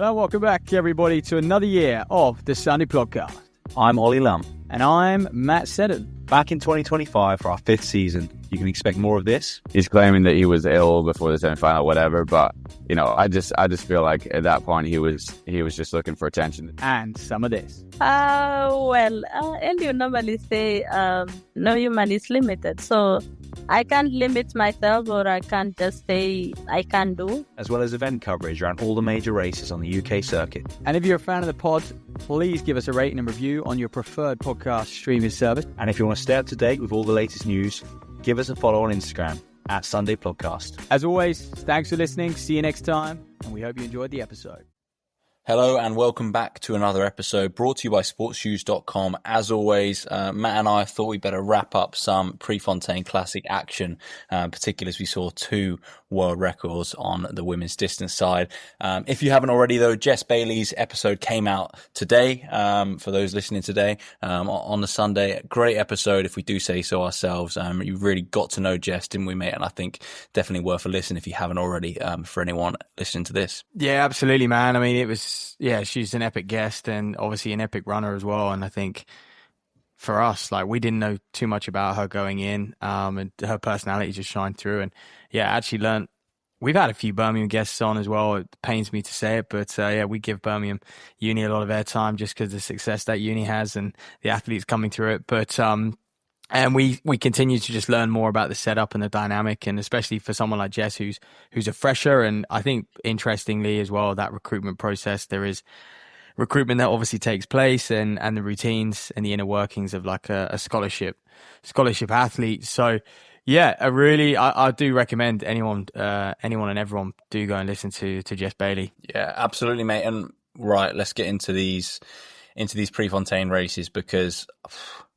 Hello, welcome back, everybody, to another year of the Sunday Podcast. I'm Ollie Lam. And I'm Matt Seddon. Back in 2025 for our 5th season. You can expect more of this. He's claiming that he was ill before the semi-final, whatever. But, you know, I just feel like at that point he was just looking for attention. And some of this. You normally say, no human is limited. So I can't limit myself, or I can't just say I can do. As well as event coverage around all the major races on the UK circuit. And if you're a fan of the pod, please give us a rating and review on your preferred podcast streaming service. And if you want to stay up to date with all the latest news, give us a follow on Instagram at Sunday Podcast. As always, thanks for listening. See you next time. And we hope you enjoyed the episode. Hello and welcome back to another episode brought to you by sportsshoes.com. As always, Matt and I thought we'd better wrap up some Prefontaine Classic action, particularly as we saw 2 world records on the women's distance side. If you haven't already though, Jess Bailey's episode came out today, for those listening today, on the Sunday. Great episode, if we do say so ourselves. You really got to know Jess, didn't we, mate? And I think definitely worth a listen if you haven't already, for anyone listening to this. Yeah, absolutely, man. I mean, it was, she's an epic guest and obviously an epic runner as well. And I think for us, like, we didn't know too much about her going in, and her personality just shined through. And actually learned. We've had a few Birmingham guests on as well. It pains me to say it, but we give Birmingham Uni a lot of airtime just because of the success that Uni has and the athletes coming through it. But and we continue to just learn more about the setup and the dynamic, and especially for someone like Jess, who's a fresher. And I think interestingly as well, that recruitment process, there is recruitment that obviously takes place, and the routines and the inner workings of like a scholarship athlete. So I do recommend anyone and everyone do go and listen to Jess Bailey. Yeah, absolutely, mate. And right, let's get into these Prefontaine races because,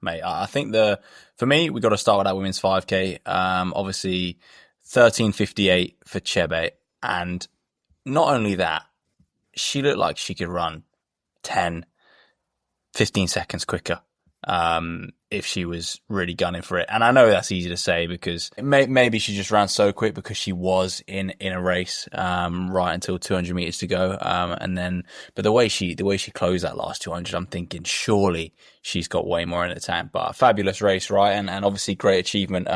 mate, I think for me, we got to start with that women's 5K. Obviously 13:58 for Chebet. And not only that, she looked like she could run 10, 15 seconds quicker, if she was really gunning for it. And I know that's easy to say because maybe she just ran so quick because she was in a race, right until 200 meters to go. But the way she closed that last 200, I'm thinking surely she's got way more in the tank. But a fabulous race, right? And obviously great achievement,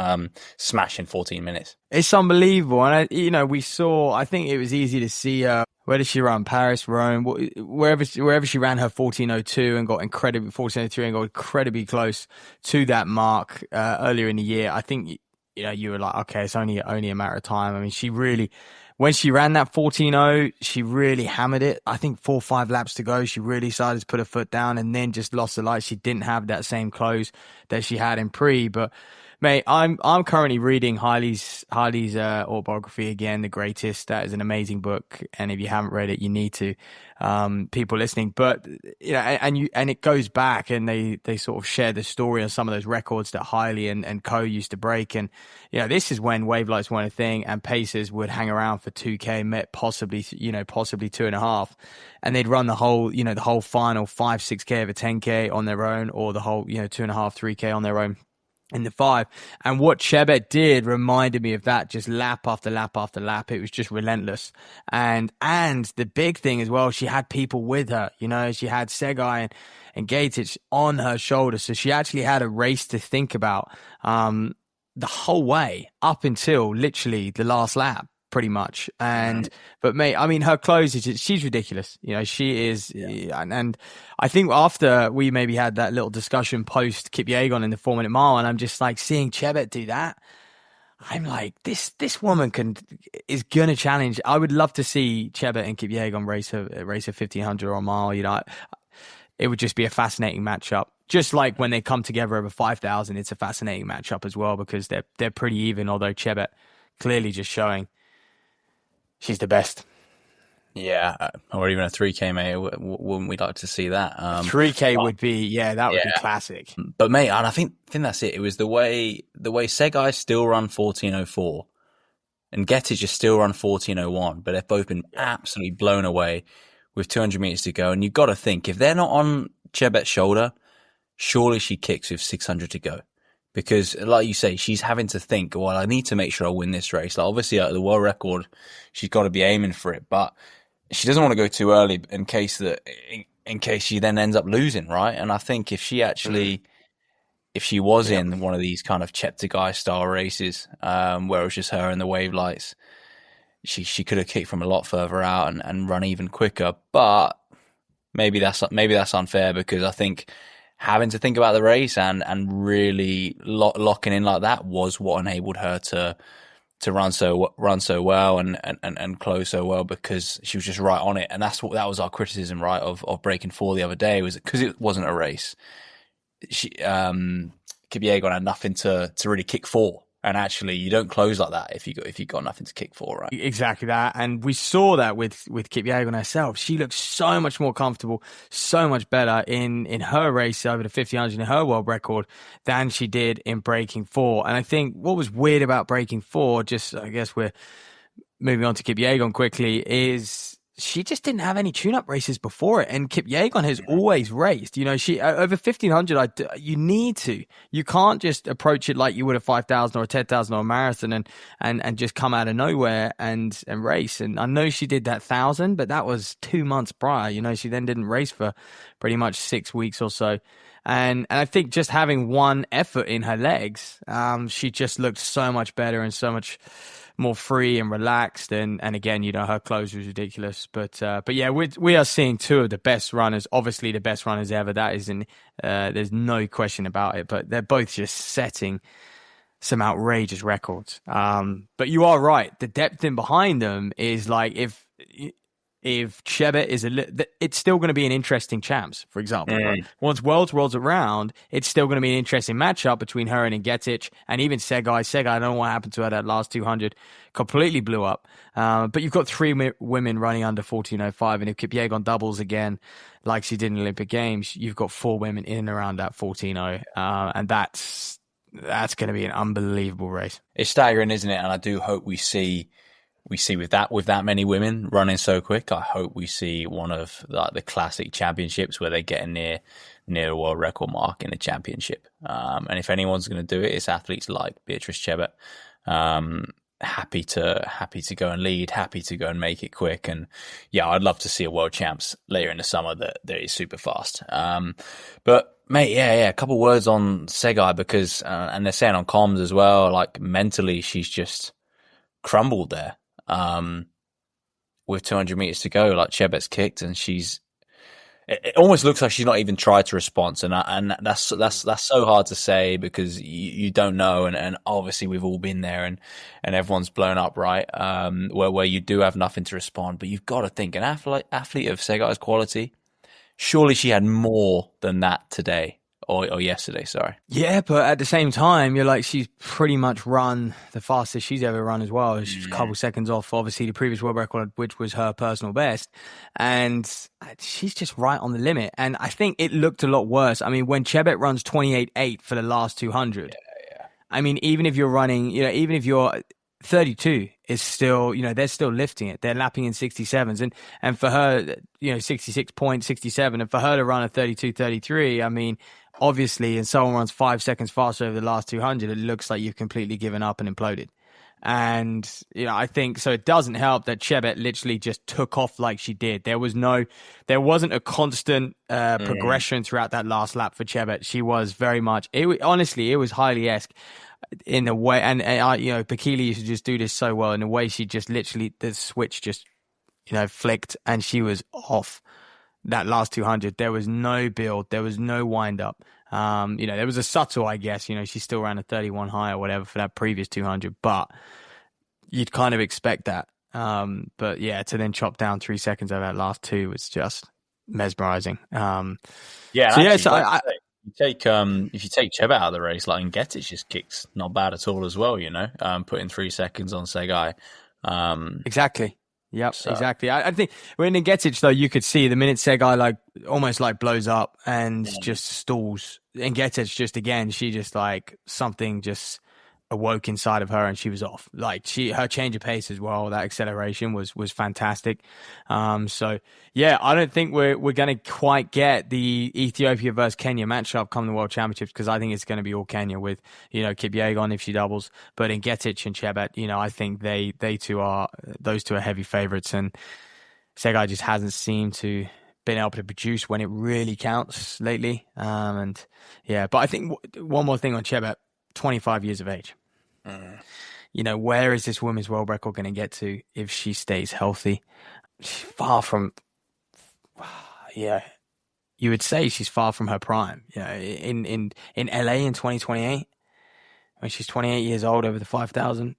smashing 14 minutes. It's unbelievable. And I think it was easy to see, where did she run? Paris, Rome, wherever she ran her 14:02 and got incredibly 14:03 and got incredibly close to that mark earlier in the year. I think you were like, okay, it's only a matter of time. I mean, she really, when she ran that 14:0, she really hammered it. I think 4 or 5 laps to go, she really started to put her foot down and then just lost the light. She didn't have that same close that she had in pre, but. Mate, I'm currently reading Haile's autobiography again, The Greatest. That is an amazing book, and if you haven't read it, you need to. People listening, but and it goes back, and they sort of share the story of some of those records that Haile and co used to break, and this is when wave lights weren't a thing, and pacers would hang around for 2K, possibly 2.5, and they'd run the whole final 5-6K of a 10K on their own, or the whole 2.5 3K on their own. In the 5. And what Chebet did reminded me of that, just lap after lap after lap. It was just relentless. And the big thing as well, she had people with her. She had Segai and Gatic on her shoulders. So she actually had a race to think about the whole way up until literally the last lap. Pretty much. But mate, I mean, her clothes, she's ridiculous. She is. Yeah. And I think after we maybe had that little discussion post Kipyegon in the 4-minute mile, and I'm just like seeing Chebet do that, I'm like, this woman is going to challenge. I would love to see Chebet and Kipyegon race a 1500 or a mile. It would just be a fascinating matchup. Just like when they come together over 5,000, it's a fascinating matchup as well because they're pretty even, although Chebet clearly just showing she's the best. Yeah, or even a 3K, mate. Wouldn't we like to see that? 3K would be, that would be classic. But mate, and I think that's it. It was the way Segai still run 14:04 and Gettys just still run 14:01, but they've both been absolutely blown away with 200 meters to go. And you've got to think, if they're not on Chebet's shoulder, surely she kicks with 600 to go. Because, like you say, she's having to think, well, I need to make sure I win this race. Like, obviously, at the world record, she's got to be aiming for it. But she doesn't want to go too early in case she then ends up losing, right? And I think if she actually, if she was in one of these kind of Cheptegei style races, where it was just her and the wave lights, she could have kicked from a lot further out and run even quicker. But maybe that's unfair, because I think having to think about the race and really locking in like that was what enabled her to run so well and close so well, because she was just right on it. And that was our criticism, right, of breaking 4 the other day, was because it wasn't a race. Kipyegon had nothing to really kick for. And actually, you don't close like that if you got nothing to kick for, right? Exactly that, and we saw that with Kipyegon herself. She looked so much more comfortable, so much better in her race over the 1500 in her world record than she did in breaking 4. And I think what was weird about breaking 4, just I guess we're moving on to Kipyegon quickly, is she just didn't have any tune-up races before it, and Kipyegon has always raced. You know, she over 1500. You can't just approach it like you would a 5000 or a 10,000 or a marathon and just come out of nowhere and race. And I know she did that 1000, but that was 2 months prior. You know, she then didn't race for pretty much 6 weeks or so. And I think just having one effort in her legs, she just looked so much better and so much more free and relaxed, and again, you know, her clothes was ridiculous, but yeah, we are seeing 2 of the best runners, obviously the best runners ever. That is there's no question about it. But they're both just setting some outrageous records. But you are right, the depth in behind them is like, if Chebet is it's still going to be an interesting champs, for example. Right? Once Worlds rolls around, it's still going to be an interesting matchup between her and Ingetic, and even Segai. Segai, I don't know what happened to her that last 200, completely blew up. But you've got 3 women running under 14:05, and if Kipyegon doubles again, like she did in Olympic Games, you've got 4 women in and around that 14:0, and that's going to be an unbelievable race. It's staggering, isn't it? And I do hope we see with that many women running so quick, I hope we see one of the classic championships where they get near a world record mark in a championship. And if anyone's going to do it, it's athletes like Beatrice Chebet. Happy to go and lead, happy to go and make it quick. And yeah, I'd love to see a world champs later in the summer that is super fast. But mate, yeah, a couple words on Segai, because and they're saying on comms as well, like mentally she's just crumbled there. With 200 meters to go, like Chebet's kicked, and it almost looks like she's not even tried to respond. And that's so hard to say, because you don't know. And obviously we've all been there, and everyone's blown up, right? Where you do have nothing to respond, but you've got to think an athlete of Segai's quality, surely she had more than that today. Or yesterday, sorry. Yeah, but at the same time, you're like, she's pretty much run the fastest she's ever run as well. She's a couple seconds off, obviously, the previous world record, which was her personal best. And she's just right on the limit. And I think it looked a lot worse. I mean, when Chebet runs 28.8 for the last 200, I mean, even if you're running, you know, even if you're 32 is still, you know, they're still lifting it. They're lapping in 67s. And for her, you know, 66.67, and for her to run a 32.33, I mean, obviously, and someone runs 5 seconds faster over the last 200, it looks like you've completely given up and imploded. And, you know, I think so. It doesn't help that Chebet literally just took off like she did. There wasn't a constant progression throughout that last lap for Chebet. She was very much, honestly, it was Hailey-esque in a way. And you know, Bekele used to just do this so well in a way. She just literally, the switch just, you know, flicked, and she was off. That last 200, there was no build, there was no wind up. You know, there was a subtle, I guess, you know, she still ran a 31 high or whatever for that previous 200, but you'd kind of expect that. But yeah, to then chop down 3 seconds over that last 2 was just mesmerizing. You take if you take Chebet out of the race, like Ingetic just kicks not bad at all as well, you know, putting 3 seconds on Segai. Exactly. Yep, so. Exactly. I think when Ingetic, though, you could see the minute Segai like almost like blows up and just stalls. Ingetic just, again, she just like something just awoke inside of her and she was off. Like her change of pace as well, that acceleration was fantastic. So yeah, I don't think we're going to quite get the Ethiopia versus Kenya matchup come the World Championships, because I think it's going to be all Kenya with, you know, Kipyegon if she doubles, but Ingetic and Chebet, you know, I think those two are heavy favorites. And Segai just hasn't seemed to been able to produce when it really counts lately. And yeah, but I think one more thing on Chebet, 25 years of age. You know, where is this women's world record going to get to if she stays healthy? She's far from, yeah, you would say she's far from her prime. You know, in LA in 2028, when she's 28 years old over the 5,000,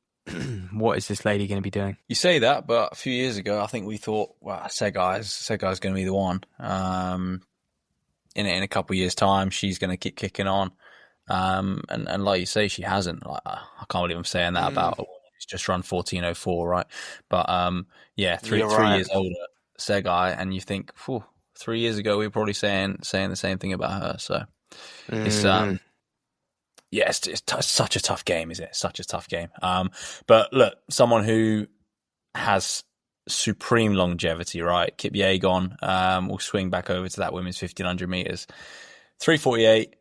what is this lady going to be doing? You say that, but a few years ago, I think we thought, well, Segai's going to be the one. In a couple of years' time, she's going to keep kicking on. And like you say, she hasn't. Like, I can't believe I'm saying that about a woman who's just run 14:04, right? But yeah, three years older, Segai, and you think, 3 years ago we were probably saying the same thing about her. So it's yeah, it's such a tough game, is it? Such a tough game. But look, someone who has supreme longevity, right? Kipyegon will swing back over to that women's 1500 meters, 3:48.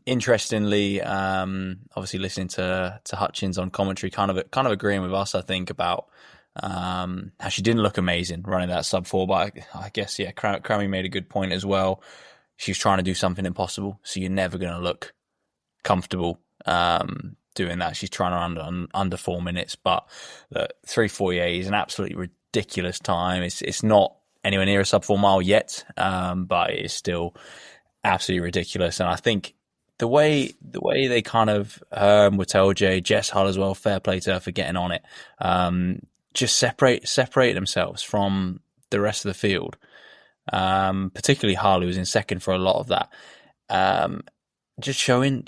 Interestingly, obviously listening to Hutchins on commentary, kind of agreeing with us, I think, about how she didn't look amazing running that sub-4, but I guess, yeah, Crammy made a good point as well. She was trying to do something impossible, so you're never going to look comfortable doing that. She's trying to under 4 minutes, but 3:48 is an absolutely ridiculous time. It's not anywhere near a sub-4 mile yet, but it is still absolutely ridiculous. And I think the way they kind of Witelje, Jess Hull as well, fair play to her for getting on it, just separate themselves from the rest of the field, particularly Hull, who was in second for a lot of that, just showing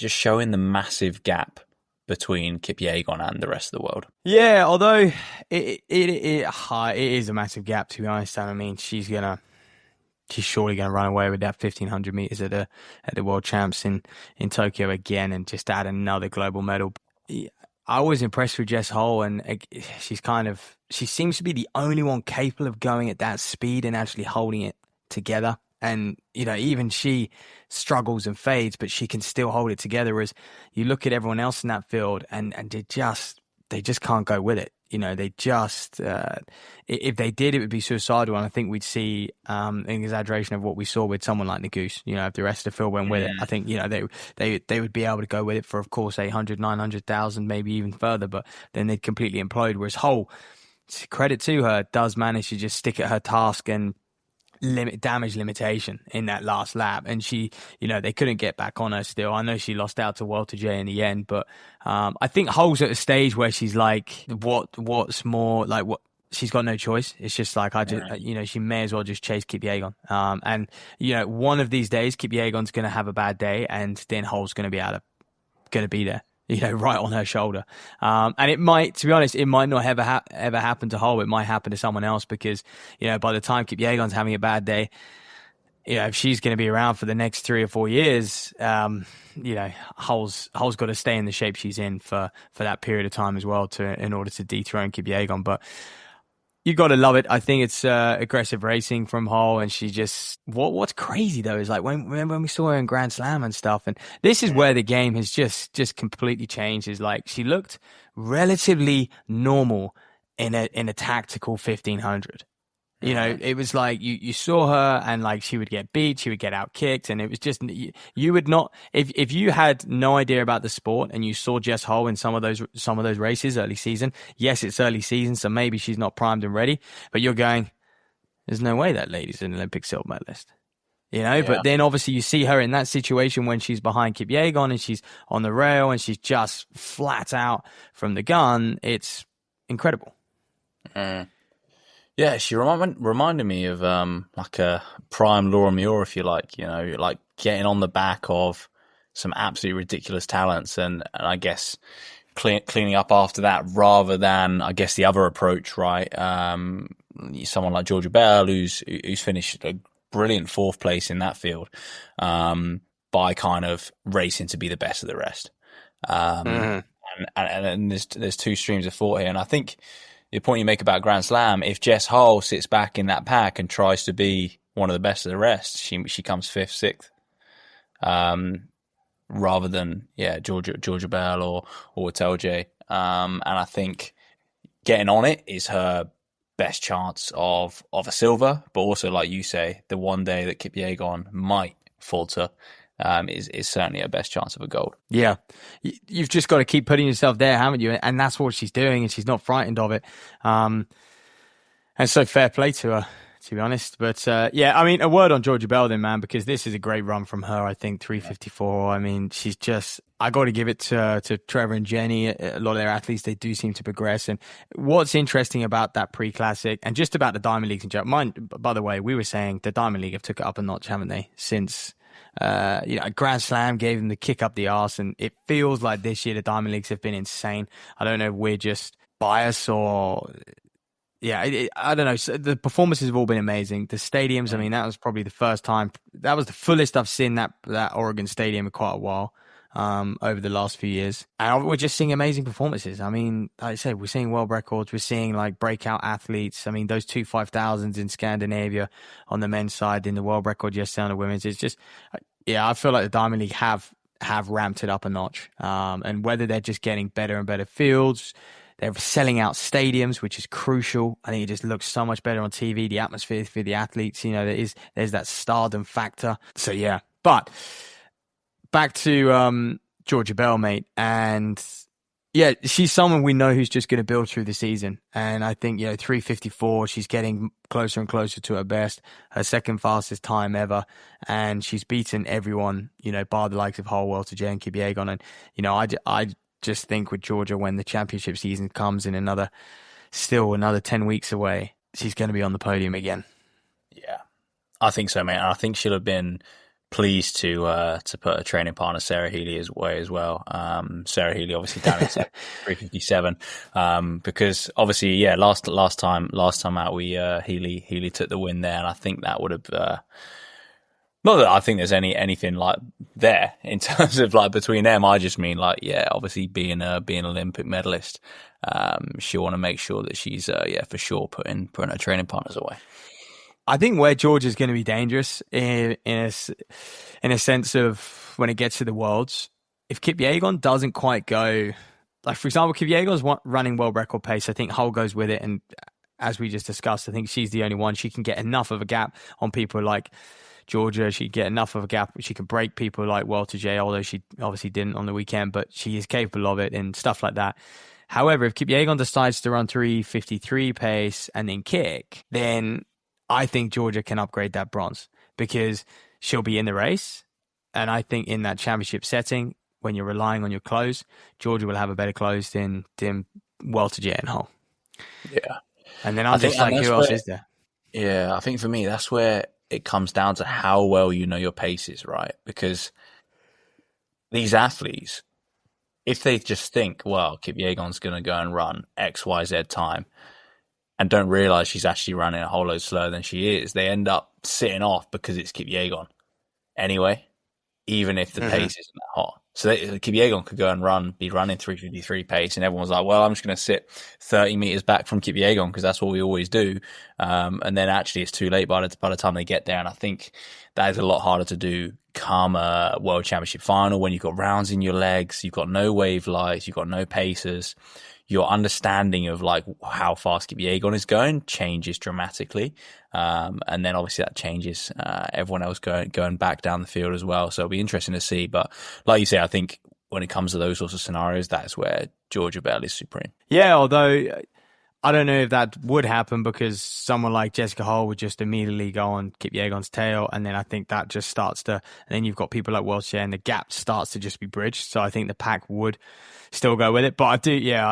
the massive gap between Kipyegon and the rest of the world. Yeah, although it is a massive gap, to be honest. And I mean, she's surely going to run away with that 1500 meters at the World Champs in Tokyo again, and just add another global medal. I was impressed with Jess Hull, and she seems to be the only one capable of going at that speed and actually holding it together. And, you know, even she struggles and fades, but she can still hold it together. Whereas you look at everyone else in that field and they just can't go with it. You know, they just, if they did, it would be suicidal. And I think we'd see an exaggeration of what we saw with someone like Nagoose. You know, if the rest of the field went with it, I think, you know, they would be able to go with it for, of course, 800, 900,000, maybe even further, but then they'd completely implode. Whereas Hull, credit to her, does manage to just stick at her task and damage limitation in that last lap, and she, you know, they couldn't get back on her still. I know she lost out to Witelje in the end, but I think Hull's at a stage where she's like, what's more like, what, she's got no choice. It's just like, you know, she may as well just chase Kipyegon. And you know, one of these days Kipyegon's going to have a bad day, and then Hull's going to be there, you know, right on her shoulder. And it might, to be honest, it might not ever happen to Hull. It might happen to someone else, because, you know, by the time Kipyegon's having a bad day, you know, if she's going to be around for the next 3 or 4 years, you know, Hull's got to stay in the shape she's in for that period of time as well in order to dethrone Kipyegon. But you got to love it. I think it's aggressive racing from Hull, and she just, what's crazy though is like when we saw her in Grand Slam and stuff, and this is where the game has just completely changed. Is like she looked relatively normal in a tactical 1500. You know, it was like you saw her and like she would get beat, she would get out kicked, and it was just, you would not, if you had no idea about the sport and you saw Jess Hull in some of those races early season, yes, it's early season, so maybe she's not primed and ready, but you're going, there's no way that lady's an Olympic silver medalist. You know, but then obviously you see her in that situation when she's behind Kipyegon and she's on the rail and she's just flat out from the gun. It's incredible. Yeah, she reminded me of like a prime Laura Muir, if you like, you know, like getting on the back of some absolutely ridiculous talents, and I guess cleaning up after that, rather than, I guess, the other approach, right? Someone like Georgia Bell, who's finished a brilliant 4th place in that field, by kind of racing to be the best of the rest. And there's 2 streams of thought here, and I think the point you make about Grand Slam, if Jess Hull sits back in that pack and tries to be one of the best of the rest, she comes 5th, 6th, rather than Georgia Bell or Witelje. And I think getting on it is her best chance of a silver, but also, like you say, the one day that Kipyegon might falter is certainly a best chance of a gold. Yeah, you've just got to keep putting yourself there, haven't you? And that's what she's doing, and she's not frightened of it. And so fair play to her, to be honest. But yeah, I mean, a word on Georgia Bell then, man, because this is a great run from her. I think 3:54. I mean, she's just. I got to give it to Trevor and Jenny. A lot of their athletes, they do seem to progress. And what's interesting about that pre-classic and just about the Diamond Leagues in general, by the way, we were saying the Diamond League have took it up a notch, haven't they? Since, Grand Slam gave them the kick up the arse. And it feels like this year the Diamond Leagues have been insane. I don't know if we're just biased or... Yeah, I don't know. So the performances have all been amazing. The stadiums, I mean, that was probably the first time. That was the fullest I've seen that Oregon stadium in quite a while. Over the last few years. And we're just seeing amazing performances. I mean, like I said, we're seeing world records. We're seeing like breakout athletes. I mean, those 2 5,000s in Scandinavia on the men's side, in the world record yesterday on the women's. It's just, yeah, I feel like the Diamond League have ramped it up a notch. And whether they're just getting better and better fields, they're selling out stadiums, which is crucial. I think it just looks so much better on TV. The atmosphere for the athletes, there's that stardom factor. So yeah, but back to Georgia Bell, mate. And yeah, she's someone we know who's just going to build through the season. And I think, 3:54, she's getting closer and closer to her best, her second fastest time ever. And she's beaten everyone, bar the likes of Holwell to Jane Kipyegon. And, I just think with Georgia, when the championship season comes in another 10 weeks away, she's going to be on the podium again. Yeah, I think so, mate. I think she'll have been pleased to put a training partner, Sarah Healy, away as well. Sarah Healy obviously down at 3:57, because obviously, yeah, last time out, Healy took the win there, and I think that would have. Not that I think there's anything like there in terms of like between them. I just mean like, yeah, obviously being an Olympic medalist, she'll want to make sure that she's for sure putting her training partners away. I think where Georgia's going to be dangerous in a sense of when it gets to the Worlds, if Kipyegon doesn't quite go, like for example, Kipyegon's running world record pace. I think Hull goes with it, and as we just discussed, I think she's the only one. She can get enough of a gap on people like Georgia. She get enough of a gap. She can break people like Welter J, although she obviously didn't on the weekend, but she is capable of it and stuff like that. However, if Kipyegon decides to run 3:53 pace and then kick, then I think Georgia can upgrade that bronze because she'll be in the race. And I think in that championship setting, when you're relying on your close, Georgia will have a better close than Welter J and Hull. Yeah. And then I'm just like, who else is there? Yeah, I think for me, that's where it comes down to how well you know your paces, right? Because these athletes, if they just think, well, Kipyegon's going to go and run X, Y, Z time and don't realize she's actually running a whole load slower than she is, they end up sitting off because it's Kipyegon anyway, even if the pace isn't that hot. So Kipyegon could go and be running 3:53 pace, and everyone's like, well, I'm just going to sit 30 meters back from Kipyegon because that's what we always do. And then actually it's too late by the time they get there. And I think that is a lot harder to do come a World Championship final when you've got rounds in your legs, you've got no wave lights, you've got no pacers. Your understanding of like how fast Kipyegon is going changes dramatically. And then obviously that changes everyone else going back down the field as well. So it'll be interesting to see. But like you say, I think when it comes to those sorts of scenarios, that's where Georgia Bell is supreme. Yeah, although I don't know if that would happen because someone like Jessica Hull would just immediately go on Kipyegon's tail. And then I think that just starts to, and then you've got people like Welsh and the gap starts to just be bridged. So I think the pack would still go with it. But I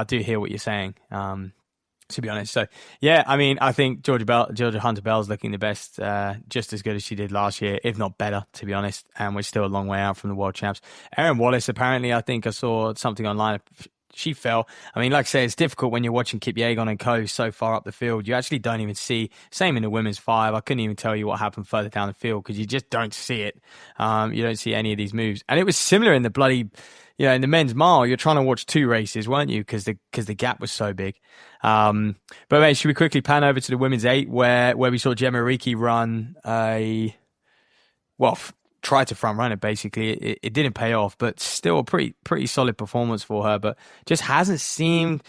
do hear what you're saying, to be honest. So yeah, I mean, I think Georgia Hunter Bell's looking the best, just as good as she did last year, if not better, to be honest. And we're still a long way out from the world champs. Erin Wallace, apparently, I think I saw something online. She fell. I mean, like I say, it's difficult when you're watching Kipyegon and co so far up the field. You actually don't even see, same in the women's 5. I couldn't even tell you what happened further down the field because you just don't see it. You don't see any of these moves. And it was similar in the bloody, in the men's mile. You're trying to watch 2 races, weren't you? Because the gap was so big. But mate, should we quickly pan over to the women's 8 where we saw Gemma Riki run tried to front run it basically. It didn't pay off, but still a pretty solid performance for her. But just hasn't seemed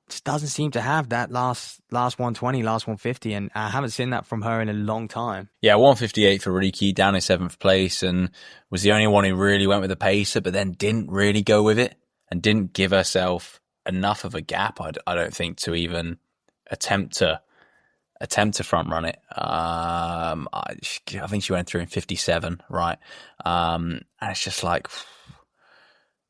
just doesn't seem to have that last 120, last 150, and I haven't seen that from her in a long time. Yeah, 158 for Riki, down in 7th place, and was the only one who really went with the pacer, but then didn't really go with it and didn't give herself enough of a gap, I don't think, to even attempt to front run it. I think she went through in 57, right? And it's just like,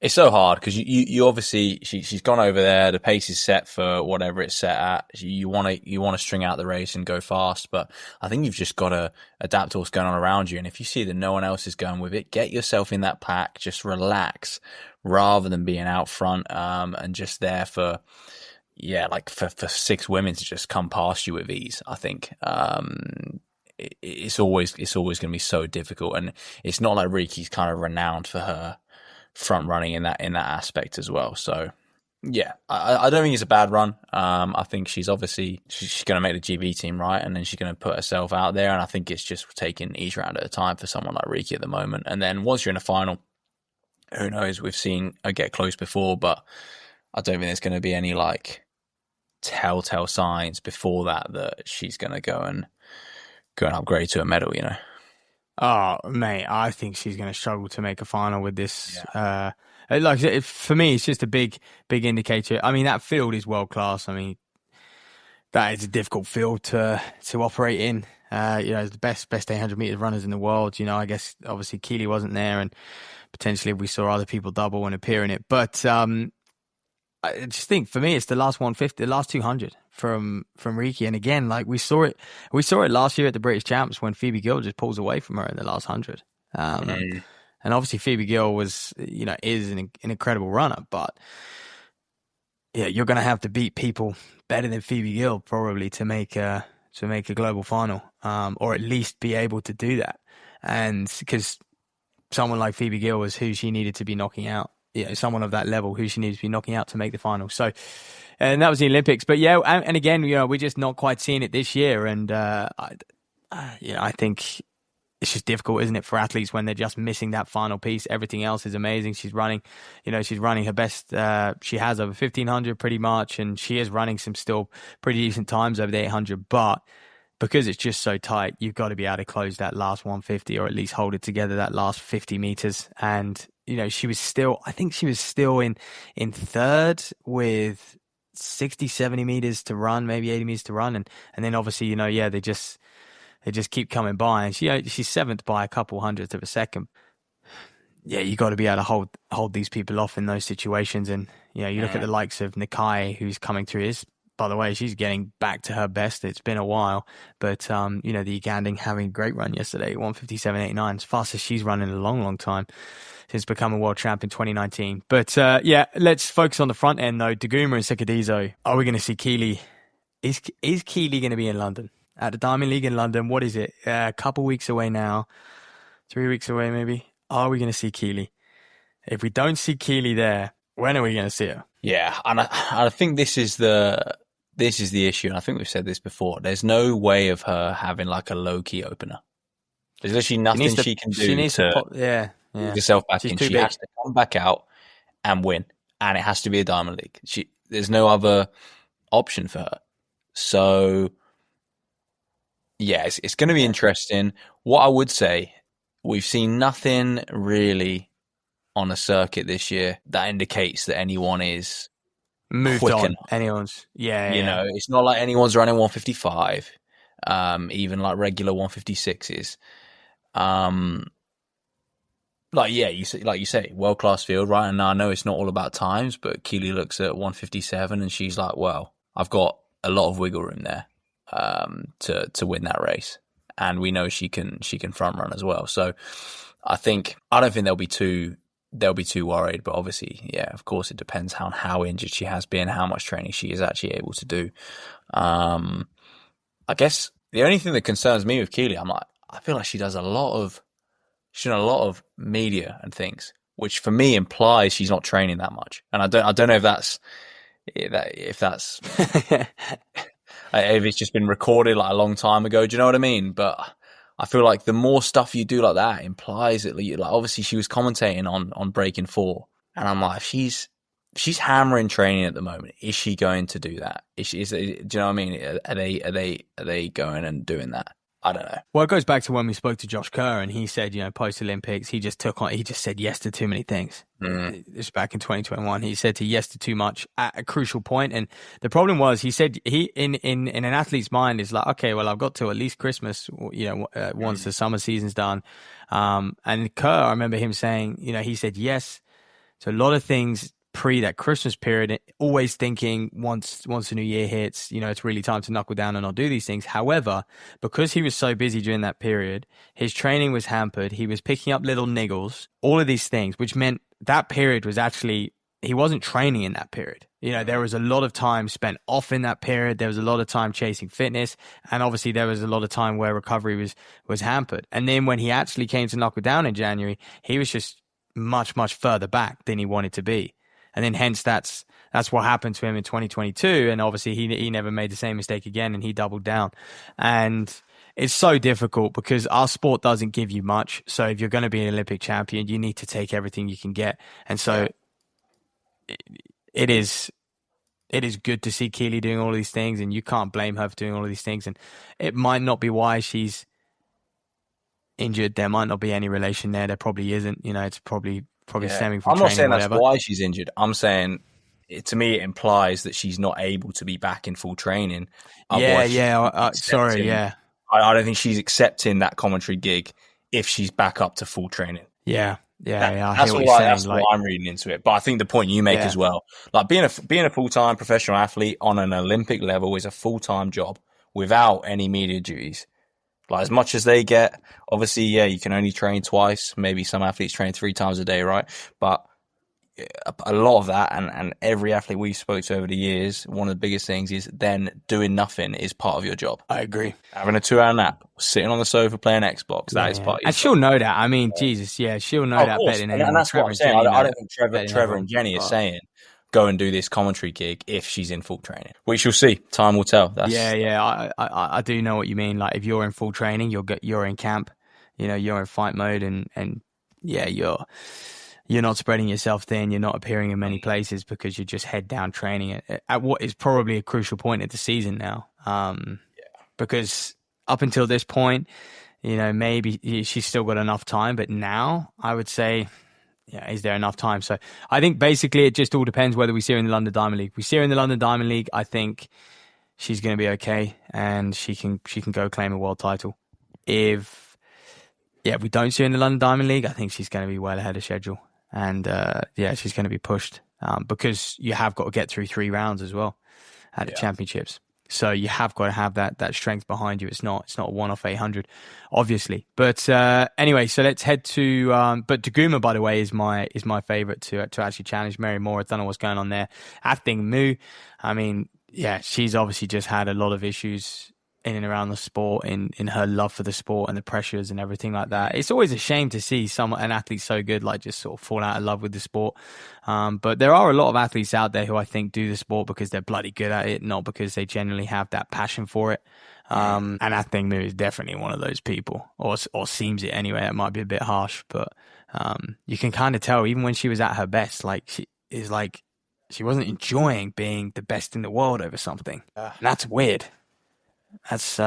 it's so hard because you obviously she's gone over there. The pace is set for whatever it's set at. You want to string out the race and go fast, but I think you've just got to adapt to what's going on around you. And if you see that no one else is going with it, get yourself in that pack. Just relax rather than being out front and just there for 6 women to just come past you with ease. I think it's always going to be so difficult, and it's not like Riki's kind of renowned for her front running in that aspect as well. So yeah, I don't think it's a bad run. I think she's going to make the GB team, right, and then she's going to put herself out there. And I think it's just taking each round at a time for someone like Riki at the moment. And then once you're in a final, who knows? We've seen her get close before, but I don't think there's going to be any like telltale signs before that she's going to go and upgrade to a medal, you know. Oh, mate, I think she's going to struggle to make a final with this. Yeah. For me, it's just a big indicator. I mean, that field is world class. I mean, that is a difficult field to operate in. It's the best 800 meters runners in the world. You know, I guess obviously Keely wasn't there, and potentially we saw other people double and appear in it. But I just think for me, it's the last 150, the last 200 from Riki. And again, like we saw it last year at the British Champs when Phoebe Gill just pulls away from her in the last 100. And obviously Phoebe Gill is an incredible runner, but yeah, you're going to have to beat people better than Phoebe Gill probably to make a global final, or at least be able to do that. And because someone like Phoebe Gill was who she needed to be knocking out. Someone of that level who she needs to be knocking out to make the final. So, and that was the Olympics. But yeah, and again, we're just not quite seeing it this year. And I think it's just difficult, isn't it, for athletes when they're just missing that final piece. Everything else is amazing. She's running her best. She has over 1500 pretty much, and she is running some still pretty decent times over the 800. But because it's just so tight, you've got to be able to close that last 150 or at least hold it together that last 50 meters. And she was still in third with 60, 70 meters to run, maybe 80 meters to run. And then obviously, they just keep coming by, and she's 7th by a couple hundredths of a second. Yeah, you got to be able to hold these people off in those situations. And, you look at the likes of Nakai, who's coming through by the way, she's getting back to her best. It's been a while, but the Ugandan having a great run yesterday, 157.89. It's fastest she's run in a long, long time since becoming world champ in 2019. But let's focus on the front end though. Daguma and Sekadizo. Are we going to see Keely? Is Keely going to be in London at the Diamond League in London? What is it? A couple weeks away now, 3 weeks away maybe. Are we going to see Keely? If we don't see Keely there, when are we going to see her? Yeah, and I think this is the issue, and I think we've said this before. There's no way of her having like a low-key opener. There's literally nothing she can do to get herself back in. She has to come back out and win, and it has to be a Diamond League. There's no other option for her. So, yeah, it's going to be interesting. What I would say, we've seen nothing really on a circuit this year that indicates that anyone is moved quicker. On. Anyone's, it's not like anyone's running 155, even like regular 156s. You say, world class field, right? And I know it's not all about times, but Keely looks at 157 and she's like, well, I've got a lot of wiggle room there to win that race, and we know she can front run as well. So I don't think they'll be too worried, but obviously, yeah, of course, it depends on how injured she has been, how much training she is actually able to do. I guess the only thing that concerns me with Keely, I feel like she does a lot of media and things, which for me implies she's not training that much. And I don't know if that's if it's just been recorded like a long time ago. Do you know what I mean? But I feel like the more stuff you do like that implies that, like, obviously she was commentating on Breaking 4, and I'm like, if she's she's hammering training at the moment. Is she going to do that? Do you know what I mean? Are they going and doing that? I don't know. Well, it goes back to when we spoke to Josh Kerr, and he said, post Olympics, he just said yes to too many things. This back in 2021, he said yes to too much at a crucial point. And the problem was, he said in an athlete's mind is like, okay, well, I've got to at least Christmas, once the summer season's done. And Kerr, I remember him saying, he said yes to a lot of things pre that Christmas period, always thinking once the new year hits, it's really time to knuckle down and not do these things. However, because he was so busy during that period, his training was hampered. He was picking up little niggles, all of these things, which meant that period was actually, he wasn't training in that period. There was a lot of time spent off in that period. There was a lot of time chasing fitness. And obviously there was a lot of time where recovery was hampered. And then when he actually came to knuckle down in January, he was just much, much further back than he wanted to be. And then hence that's what happened to him in 2022. And obviously he never made the same mistake again, and he doubled down. And it's so difficult because our sport doesn't give you much. So if you're going to be an Olympic champion, you need to take everything you can get. And so it is good to see Keely doing all these things, and you can't blame her for doing all of these things. And it might not be why she's injured. There might not be any relation there. There probably isn't. It's probably stemming from I'm training. not saying that's why she's injured. I'm saying, to me, it implies that she's not able to be back in full training. Sorry. I don't think she's accepting that commentary gig if she's back up to full training. That's what I'm reading into it. But I think the point you make as well, like being a full-time professional athlete on an Olympic level is a full-time job without any media duties. Like, as much as they get, obviously, you can only train twice. Maybe some athletes train 3 times a day, right? But a lot of that, and every athlete we've spoke to over the years, one of the biggest things is then doing nothing is part of your job. I agree. Having a 2-hour nap, sitting on the sofa playing Xbox, that is part of your and job. she'll know that. I mean, Jesus, she'll know that better than anyone. And that's what I'm saying. I don't think Trevor and Jenny are saying, go and do this commentary gig if she's in full training. We shall see. Time will tell. I do know what you mean. Like, if you're in full training, you're in camp, you're in fight mode, and you're not spreading yourself thin. You're not appearing in many places because you're just head down training at what is probably a crucial point of the season now. Because up until this point, maybe she's still got enough time, but now I would say, is there enough time? So I think basically it just all depends whether we see her in the London Diamond League. If we see her in the London Diamond League, I think she's going to be okay, and she can go claim a world title. If we don't see her in the London Diamond League, I think she's going to be well ahead of schedule. And she's going to be pushed because you have got to get through 3 rounds as well at the championships. So you have got to have that strength behind you. It's not a one-off 800, obviously. But anyway, so let's head to. But Daguma, by the way, is my favorite to actually challenge Mary Moore. I don't know what's going on there. Athing Mu, I mean, she's obviously just had a lot of issues in and around the sport, in her love for the sport and the pressures and everything like that. It's always a shame to see an athlete so good like just sort of fall out of love with the sport. But there are a lot of athletes out there who I think do the sport because they're bloody good at it, not because they generally have that passion for it. And Athing Mu is definitely one of those people, or seems it anyway. That might be a bit harsh, but you can kind of tell even when she was at her best, she wasn't enjoying being the best in the world over something. And that's weird. That's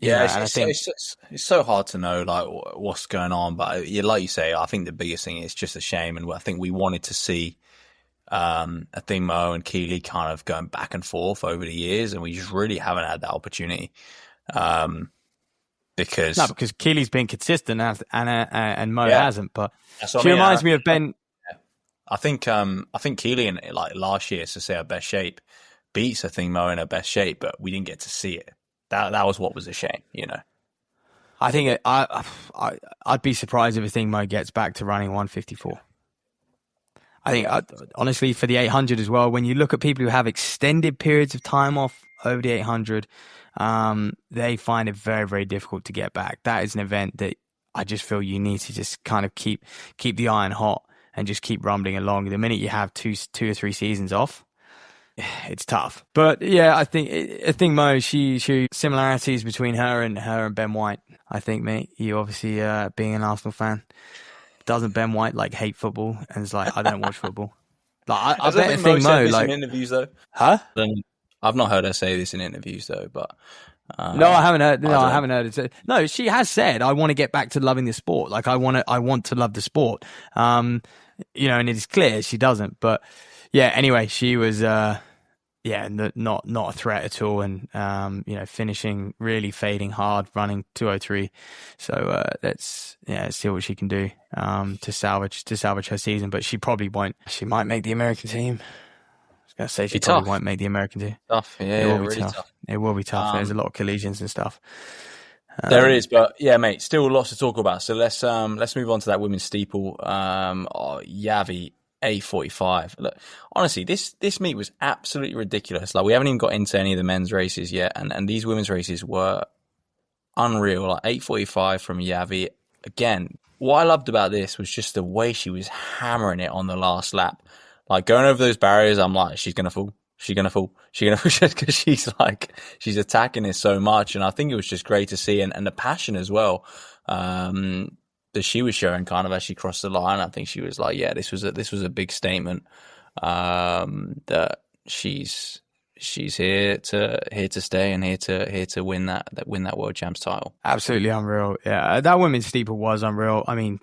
it's so hard to know like what's going on, but like you say, I think the biggest thing is just a shame, and I think we wanted to see Athing Mu and Keely kind of going back and forth over the years, and we just really haven't had that opportunity because Keely's been consistent and Mo hasn't. But she reminds me of Ben. I think Keely in like last year, to say her best shape, beats Athing Mu in her best shape, but we didn't get to see it. That was what was a shame, I think I'd be surprised if Athing Mu gets back to running 154. I think, honestly, for the 800 as well, when you look at people who have extended periods of time off over the 800, they find it very, very difficult to get back. That is an event that I just feel you need to just kind of keep the iron hot and just keep rumbling along. The minute you have two or 3 seasons off, it's tough. But I think Mo, she similarities between her and Ben White. I think, mate, you obviously being an Arsenal fan, doesn't Ben White hate football and is like, I don't watch football. Like, I Has bet Mo think said Mo, this like, in interviews though? huh? I've not heard her say this in interviews though, but No, I haven't heard. No, I I don't haven't heard it. No, she has said, "I want to get back to loving the sport. Like, I want to love the sport." And it is clear she doesn't. But yeah, anyway, she was, not a threat at all, and finishing really fading hard, running 2:03. So let's see what she can do to salvage her season. But she probably won't. She might make the American team. I was gonna say she probably won't make the American team. Tough, It will be really tough. It will be tough. There's a lot of collisions and stuff. There is, but yeah, mate, still lots to talk about. So let's move on to that women's steeple. Yavi 8:45. Look, honestly, this meet was absolutely ridiculous. Like, we haven't even got into any of the men's races yet, and these women's races were unreal. Like 8:45 from Yavi. Again, what I loved about this was just the way she was hammering it on the last lap. Like, going over those barriers, I'm like, she's gonna fall. She's gonna fall. She's gonna fall, just because she's attacking it so much, and I think it was just great to see, and the passion as well that she was showing kind of as she crossed the line. I think she was like, yeah, this was a big statement that she's here to stay and here to win that world champs title. Absolutely unreal. Yeah, that women's steeple was unreal. I mean,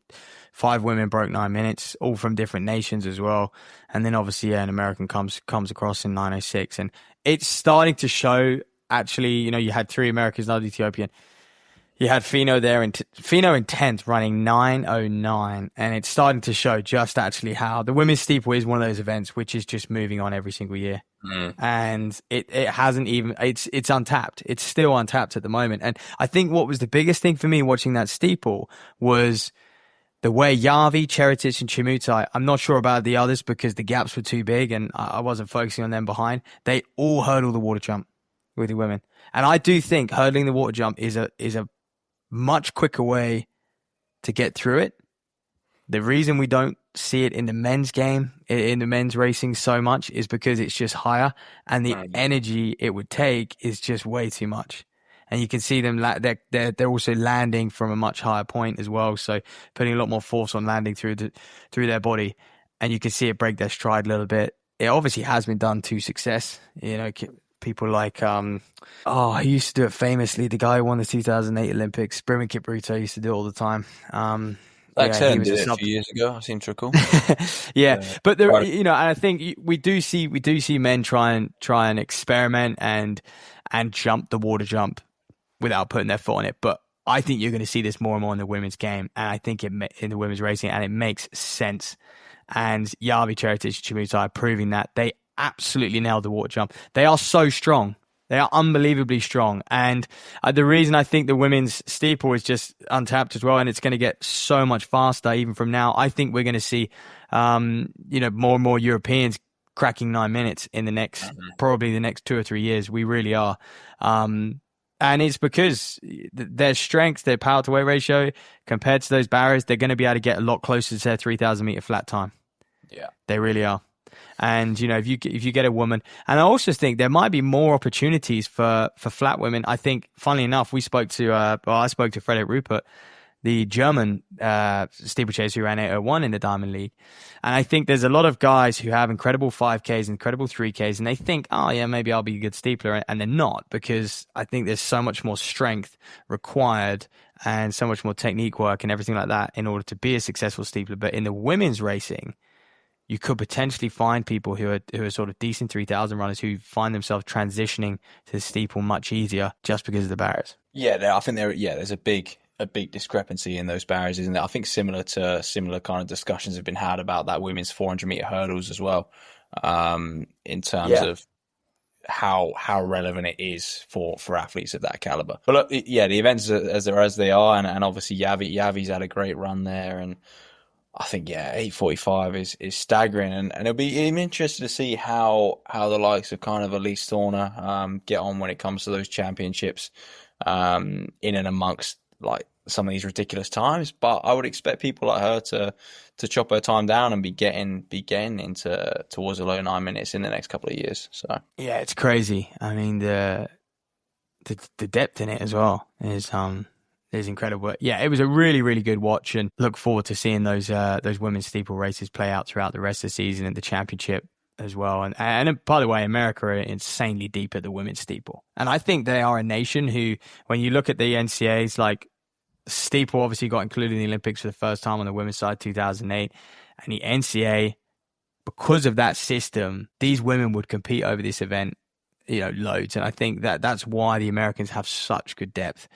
5 women broke 9 minutes, all from different nations as well. And then obviously, an American comes across in 9:06, and it's starting to show. Actually, you had 3 Americans, another Ethiopian. You had Fino there, Fino in 10th running 9:09, and it's starting to show just actually how the women's steeple is one of those events which is just moving on every single year. And it hasn't even, it's untapped. It's still untapped at the moment. And I think what was the biggest thing for me watching that steeple was the way Yavi, Cheritis, and Chimutai, I'm not sure about the others because the gaps were too big and I wasn't focusing on them behind. They all hurdle the water jump with the women. And I do think hurdling the water jump is a much quicker way to get through it. The reason we don't see it in the men's game, in the men's racing so much, is because it's just higher and the energy it would take is just way too much. And you can see them, they're also landing from a much higher point as well. So putting a lot more force on landing through their body. And you can see it break their stride a little bit. It obviously has been done to success. People like, he used to do it famously. The guy who won the 2008 Olympics, Briman Kipruto, used to do it all the time. He did it a few years ago, I seem to recall. But there, and I think we do see men try and experiment and jump the water jump without putting their foot on it. But I think you're going to see this more and more in the women's game, and I think in the women's racing, and it makes sense. And Yavi, Cheritis, Chimutai proving that they absolutely nailed the water jump. They are so strong. They are unbelievably strong. And the reason I think the women's steeple is just untapped as well, and it's going to get so much faster even from now. I think we're going to see, more and more Europeans cracking 9 minutes in probably the next 2 or 3 years. We really are. And it's because their strength, their power to weight ratio compared to those barriers, they're going to be able to get a lot closer to their 3,000 meter flat time. Yeah, they really are. And, if you get a woman, and I also think there might be more opportunities for flat women. I think, funnily enough, I spoke to Frederick Rupert, the German steeplechaser who ran 8:01 in the Diamond League. And I think there's a lot of guys who have incredible 5Ks, incredible 3Ks, and they think, maybe I'll be a good steepler. And they're not, because I think there's so much more strength required and so much more technique work and everything like that in order to be a successful steepler. But in the women's racing, you could potentially find people who are sort of decent 3,000 runners who find themselves transitioning to the steeple much easier just because of the barriers. Yeah, I think there's a big discrepancy in those barriers, isn't there? I think similar kind of discussions have been had about that women's 400 meter hurdles as well, in terms of how relevant it is for athletes of that caliber. But look, the events as they are, and obviously Yavi's had a great run there, and I think 8:45 is staggering, and it'll be interesting to see how the likes of kind of Elise Thorner get on when it comes to those championships, in and amongst like some of these ridiculous times. But I would expect people like her to chop her time down and be getting into towards the low 9 minutes in the next couple of years. So yeah, it's crazy. I mean the depth in it as well is It's incredible. Yeah, it was a really, really good watch, and look forward to seeing those women's steeple races play out throughout the rest of the season and the championship as well. And by the way, America are insanely deep at the women's steeple. And I think they are a nation who, when you look at the NCAAs, like steeple obviously got included in the Olympics for the first time on the women's side, 2008. And the NCAA, because of that system, these women would compete over this event, loads. And I think that's why the Americans have such good depth,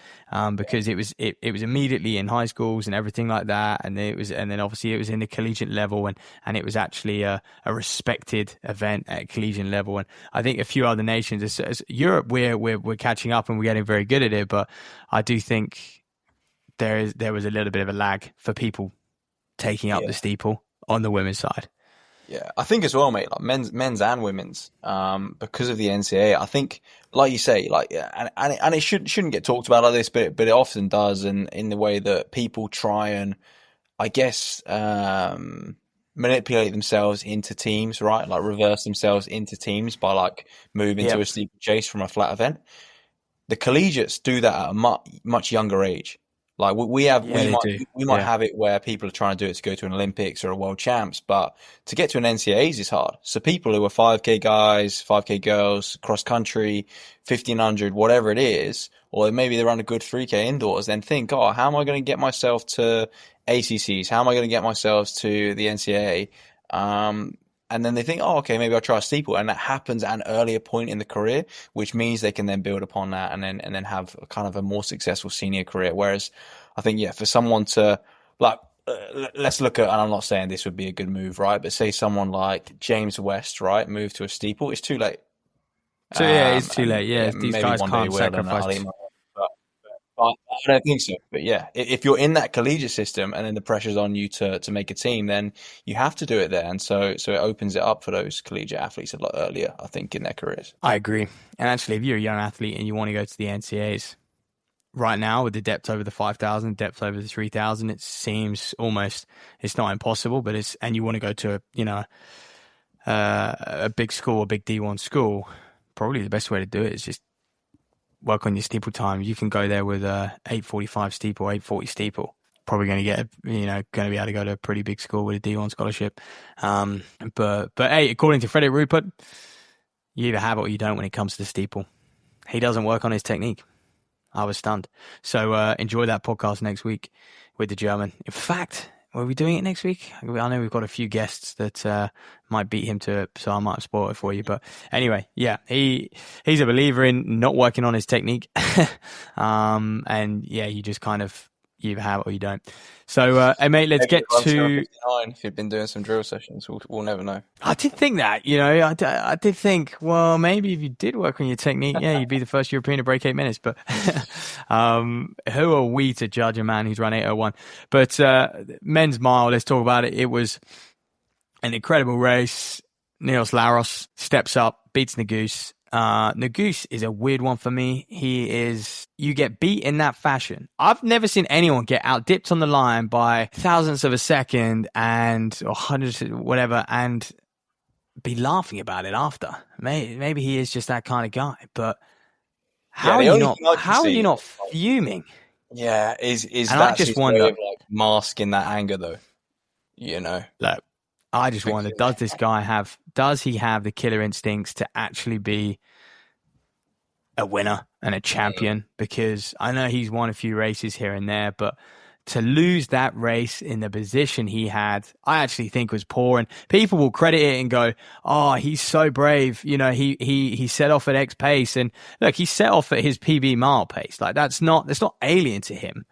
because it was immediately in high schools and everything like that. And then obviously it was in the collegiate level, and it was actually a respected event at collegiate level. And I think a few other nations, as Europe, we're catching up and we're getting very good at it. But I do think there was a little bit of a lag for people taking up the steeple on the women's side. Yeah, I think as well, mate, like men's and women's, because of the NCAA, I think, like you say, and it shouldn't get talked about like this, but it often does, and in the way that people try and, I guess, manipulate themselves into teams, right? Like reverse themselves into teams by like moving to a steeplechase from a flat event. The collegiates do that at a much younger age. Like we might have it where people are trying to do it to go to an Olympics or a World Champs, but to get to an NCAAs is hard. So people who are 5K guys, 5K girls, cross country, 1500, whatever it is, or maybe they run a good 3K indoors, then think, oh, how am I going to get myself to ACCs? How am I going to get myself to the NCAA? And then they think, oh, okay, maybe I'll try a steeple. And that happens at an earlier point in the career, which means they can then build upon that and then have kind of a more successful senior career. Whereas I think, for someone to, like, let's look at, and I'm not saying this would be a good move, right? But say someone like James West, right, move to a steeple, it's too late. So it's too late. Yeah, these guys can't sacrifice. I don't think so. But if you're in that collegiate system and then the pressure's on you to make a team, then you have to do it there. And so it opens it up for those collegiate athletes a lot earlier, I think, in their careers. I agree. And actually, if you're a young athlete and you want to go to the NCAAs, right now with the depth over the 5,000, depth over the 3,000, it seems almost, it's not impossible, but and you want to go to a big school, a big D1 school, probably the best way to do it is just work on your steeple time. You can go there with a 8:45 steeple, 8:40 steeple. Probably going to get, going to be able to go to a pretty big school with a D1 scholarship. But hey, according to Frederick Rupert, you either have it or you don't when it comes to the steeple. He doesn't work on his technique. I was stunned. So enjoy that podcast next week with the German. In fact, are we doing it next week? I know we've got a few guests that might beat him to it, so I might have spoiled it for you. But anyway, he's a believer in not working on his technique. And you just kind of, you either have it or you don't. So, hey mate, let's get to... If you've been doing some drill sessions, we'll never know. I did think that, I did think, well, maybe if you did work on your technique, you'd be the first European to break 8 minutes. But who are we to judge a man who's run 8:01? But men's mile, let's talk about it. It was an incredible race. Niels Laros steps up, beats Nagus. Nagus is a weird one for me. You get beat in that fashion. I've never seen anyone get out dipped on the line by thousandths of a second or hundreds, whatever, and be laughing about it after. Maybe he is just that kind of guy, but how are you not fuming? Yeah, is and that I just wonder, way of like masking that anger though? Look, I just wonder, does he have the killer instincts to actually be a winner and a champion? Because I know he's won a few races here and there, but to lose that race in the position he had, I actually think was poor. And people will credit it and go, oh, he's so brave. He set off at X pace. And look, he set off at his PB mile pace. Like that's not alien to him.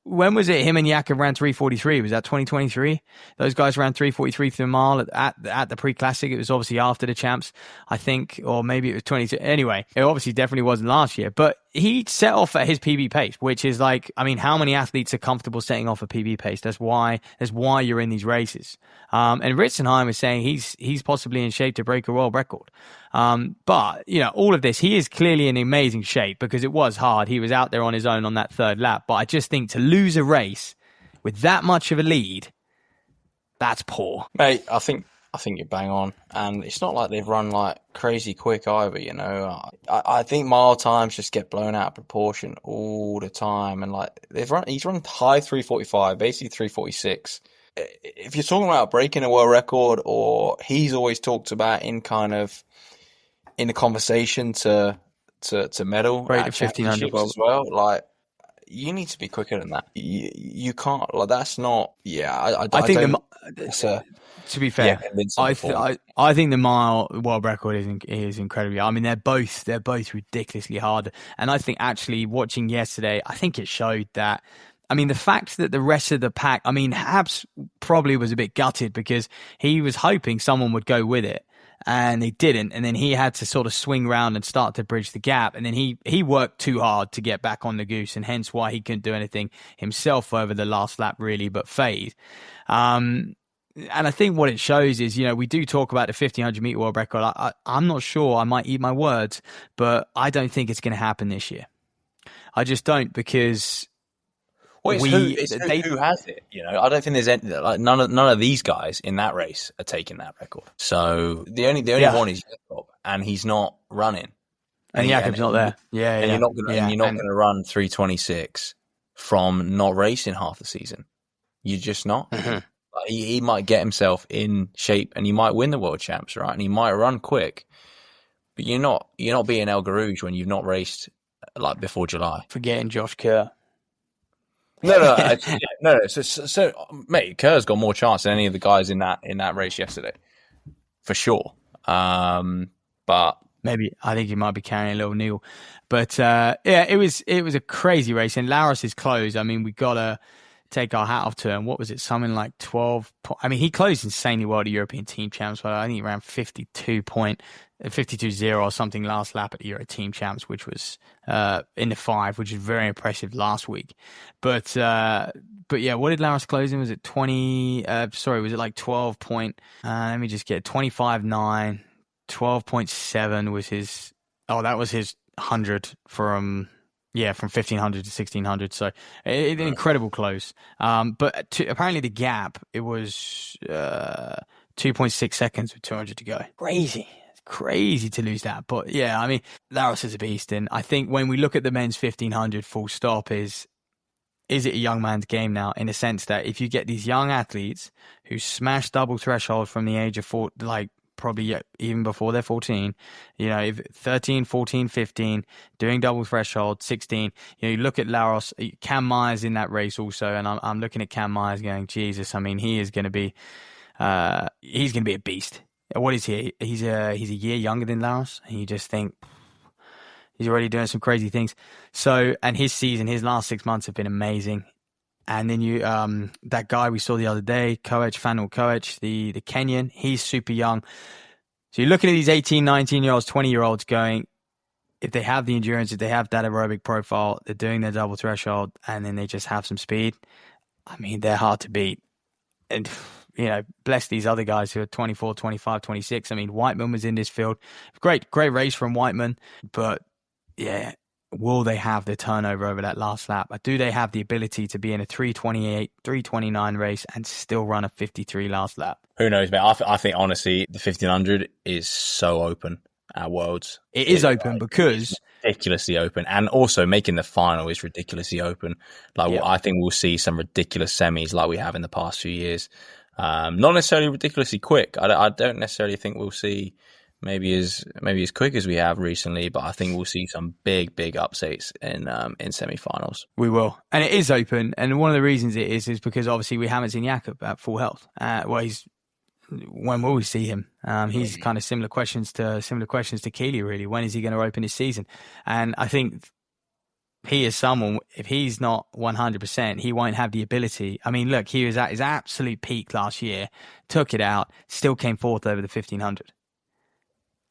When was it him and Yakov ran 3:43? Was that 2023? Those guys ran 3:43 through the mile at the pre-classic. It was obviously after the champs, I think, or maybe it was 22. Anyway, it obviously definitely wasn't last year, but he set off at his PB pace, which is like, I mean, how many athletes are comfortable setting off a PB pace? That's why you're in these races. And Ritzenheim is saying he's possibly in shape to break a world record. But all of this, he is clearly in amazing shape because it was hard. He was out there on his own on that third lap. But I just think to lose a race with that much of a lead, that's poor. Mate, I think I think you're bang on, and it's not like they've run like crazy quick either. You know, I think mile times just get blown out of proportion all the time, and like he's run high 3:45, basically 3:46. If you're talking about breaking a world record, or he's always talked about in the conversation to medal Break at the 1500 championships as well, like. You need to be quicker than that. You can't. Like that's not. Yeah, I think don't. To be fair, I think the mile world record is incredibly. I mean, they're both ridiculously hard, and I think actually watching yesterday, I think it showed that. I mean, the fact that the rest of the pack. I mean, Habs probably was a bit gutted because he was hoping someone would go with it. And they didn't, and then he had to sort of swing round and start to bridge the gap, and then he worked too hard to get back on the goose, and hence why he couldn't do anything himself over the last lap really but fade. And I think what it shows is, we do talk about the 1500 meter world record. I'm not sure, I might eat my words, but I don't think it's going to happen this year. I just don't, because who has it? I don't think there's any, like none of these guys in that race are taking that record. So the only one is Jakob, and he's not running. And Jakob's not there. And you're not going to run 3:26 from not racing half the season. You're just not. Mm-hmm. Like, he might get himself in shape, and he might win the world champs, right? And he might run quick, but you're not being El Garouge when you've not raced like before July. Forgetting Josh Kerr. No. So, mate, Kerr's got more chance than any of the guys in that race yesterday, for sure. But maybe I think he might be carrying a little Neil, but it was a crazy race, and Laris's close. I mean, we gotta take our hat off to him. What was it? Something like 12. I mean, he closed insanely well to European Team Champs. But I think he ran 52.0 or something last lap at the Euro Team Champs, which was in the 5, which is very impressive last week. But yeah, what did Laris close in? Was it 20? Was it like 12 point? Let me just get 25.9. 12.7 was his. Oh, that was his 100 from 1500 to 1600. So an incredible close. But apparently the gap, it was 2.6 seconds with 200 to go. Crazy to lose that. But yeah, I mean, Laris is a beast. And I think when we look at the men's 1500 full stop, is it a young man's game now, in a sense that if you get these young athletes who smash double threshold from the age of 4, like probably even before they're 14, if 13, 14, 15, doing double threshold, 16, you look at Laros, Cam Myers in that race also, and I'm looking at Cam Myers going, Jesus, I mean, he is going to be, he's going to be a beast. What is he? He's a year younger than Laros, and you just think he's already doing some crazy things. So, and his last 6 months have been amazing. And then that guy we saw the other day, Fanuel Koech, the Kenyan, he's super young. So you're looking at these 18, 19-year-olds, 20-year-olds going, if they have the endurance, if they have that aerobic profile, they're doing their double threshold, and then they just have some speed. I mean, they're hard to beat. And, bless these other guys who are 24, 25, 26. I mean, Whiteman was in this field. Great race from Whiteman. But, yeah, will they have the turnover over that last lap? Do they have the ability to be in a 3:28, 3:29 race and still run a 53 last lap? Who knows, mate? I think, honestly, the 1500 is so open at Worlds. It is open because... ridiculously open. And also making the final is ridiculously open. I think we'll see some ridiculous semis like we have in the past few years. Not necessarily ridiculously quick. I don't necessarily think we'll see maybe as quick as we have recently, but I think we'll see some big upsets in semi-finals. We will, and it is open. And one of the reasons it is because obviously we haven't seen Jakob at full health. When will we see him? He's kind of similar questions to Keely. Really, when is he going to open his season? And I think he is someone, if he's not 100%, he won't have the ability. I mean, look, he was at his absolute peak last year, took it out, still came fourth over the 1500.